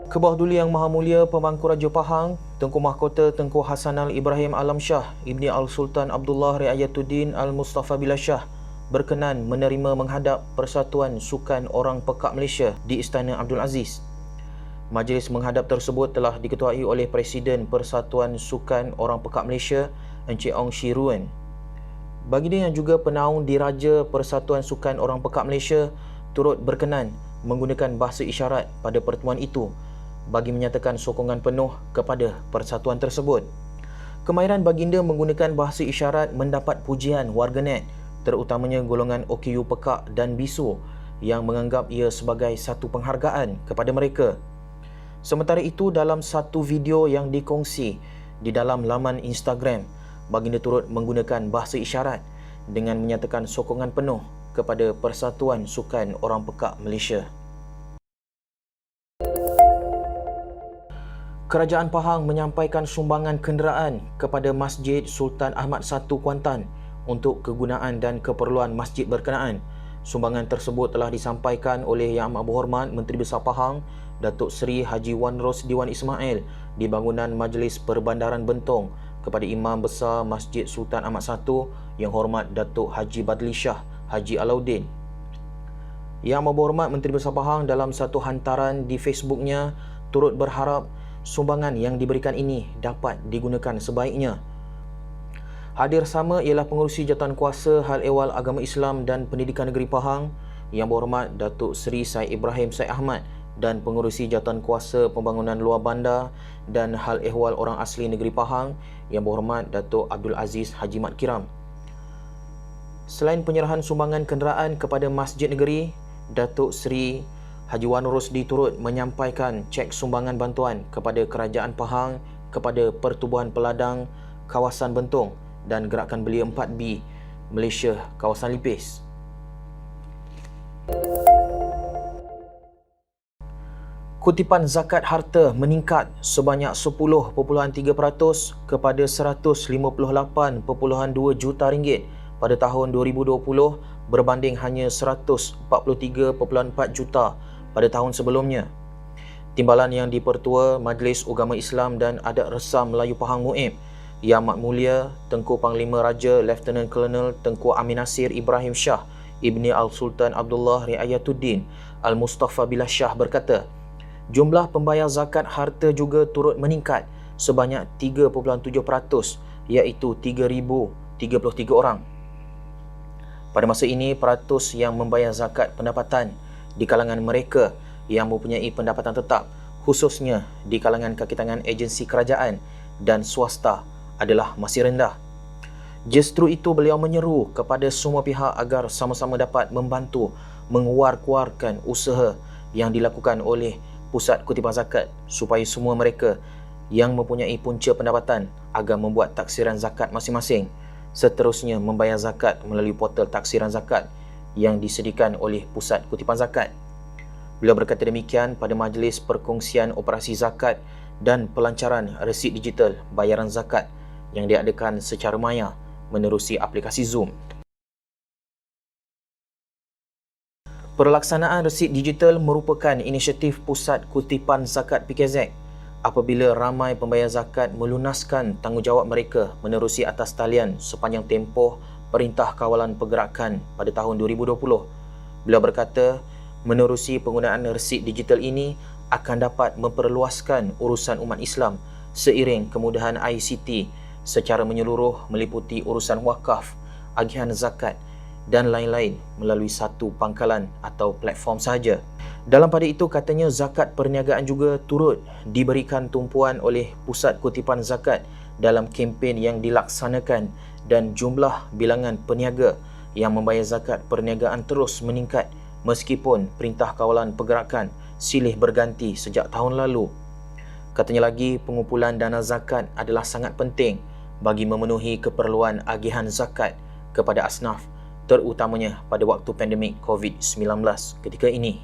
Kebawah Duli Yang Maha Mulia Pemangku Raja Pahang, Tengku Mahkota Tengku Hasanal Ibrahim Alam Shah Ibni Al-Sultan Abdullah Riayatuddin Al-Mustafa Billah Shah berkenan menerima menghadap Persatuan Sukan Orang Pekak Malaysia di Istana Abdul Aziz. Majlis menghadap tersebut telah diketuai oleh Presiden Persatuan Sukan Orang Pekak Malaysia, Encik Ong Shiruen. Baginda yang juga penaung Diraja Persatuan Sukan Orang Pekak Malaysia turut berkenan menggunakan bahasa isyarat pada pertemuan itu bagi menyatakan sokongan penuh kepada persatuan tersebut. Kemahiran baginda menggunakan bahasa isyarat mendapat pujian warganet, terutamanya golongan OKU Pekak dan Bisu yang menganggap ia sebagai satu penghargaan kepada mereka. Sementara itu, dalam satu video yang dikongsi di dalam laman Instagram, baginda turut menggunakan bahasa isyarat dengan menyatakan sokongan penuh kepada Persatuan Sukan Orang Pekak Malaysia. Kerajaan Pahang menyampaikan sumbangan kenderaan kepada Masjid Sultan Ahmad I Kuantan untuk kegunaan dan keperluan masjid berkenaan. Sumbangan tersebut telah disampaikan oleh Yang Amat Berhormat Menteri Besar Pahang, Datuk Seri Haji Wan Ros Diwan Ismail di bangunan Majlis Perbandaran Bentong kepada Imam Besar Masjid Sultan Ahmad I Yang Hormat Datuk Haji Badli Shah Haji Alauddin. Yang Amat Berhormat Menteri Besar Pahang dalam satu hantaran di Facebooknya turut berharap sumbangan yang diberikan ini dapat digunakan sebaiknya. Hadir sama ialah Pengerusi Jawatankuasa Hal Ehwal Agama Islam dan Pendidikan Negeri Pahang, Yang Berhormat Datuk Seri Syed Ibrahim Syed Ahmad, dan Pengerusi Jawatankuasa Pembangunan Luar Bandar dan Hal Ehwal Orang Asli Negeri Pahang, Yang Berhormat Datuk Abdul Aziz Haji Mat Kiram. Selain penyerahan sumbangan kenderaan kepada Masjid Negeri, Datuk Seri Haji Wan Rosdi turut menyampaikan cek sumbangan bantuan kepada Kerajaan Pahang, kepada Pertubuhan Peladang Kawasan Bentong dan Gerakan Belia 4B Malaysia Kawasan Lipis. Kutipan zakat harta meningkat sebanyak 10.3% kepada 158.2 juta ringgit pada tahun 2020 berbanding hanya 143.4 juta pada tahun sebelumnya. Timbalan yang dipertua Majlis Ugama Islam dan Adat Resam Melayu Pahang MUIP, Yang Amat Mulia Tengku Panglima Raja Lieutenant Colonel Tengku Amin Nasir Ibrahim Shah Ibni Al-Sultan Abdullah Riayatuddin Al-Mustafa Billah Shah berkata, jumlah pembayar zakat harta juga turut meningkat sebanyak 3.7%, iaitu 3,033 orang. Pada masa ini, peratus yang membayar zakat pendapatan di kalangan mereka yang mempunyai pendapatan tetap, khususnya di kalangan kaki tangan agensi kerajaan dan swasta, adalah masih rendah. Justru itu, beliau menyeru kepada semua pihak agar sama-sama dapat membantu menguar-kuarkan usaha yang dilakukan oleh Pusat Kutipan Zakat supaya semua mereka yang mempunyai punca pendapatan agar membuat taksiran zakat masing-masing, seterusnya membayar zakat melalui portal taksiran zakat yang disediakan oleh Pusat Kutipan Zakat. Beliau berkata demikian pada Majlis Perkongsian Operasi Zakat dan Pelancaran Resit Digital Bayaran Zakat yang diadakan secara maya menerusi aplikasi Zoom. Pelaksanaan resit digital merupakan inisiatif Pusat Kutipan Zakat PKZ apabila ramai pembayar zakat melunaskan tanggungjawab mereka menerusi atas talian sepanjang tempoh Perintah Kawalan Pergerakan pada tahun 2020. Beliau berkata, menerusi penggunaan resit digital ini akan dapat memperluaskan urusan umat Islam seiring kemudahan ICT secara menyeluruh meliputi urusan wakaf, agihan zakat dan lain-lain melalui satu pangkalan atau platform sahaja. Dalam pada itu, katanya zakat perniagaan juga turut diberikan tumpuan oleh Pusat Kutipan Zakat dalam kempen yang dilaksanakan dan jumlah bilangan peniaga yang membayar zakat perniagaan terus meningkat meskipun Perintah Kawalan Pergerakan silih berganti sejak tahun lalu. Katanya lagi, pengumpulan dana zakat adalah sangat penting bagi memenuhi keperluan agihan zakat kepada asnaf, terutamanya pada waktu pandemik COVID-19 ketika ini.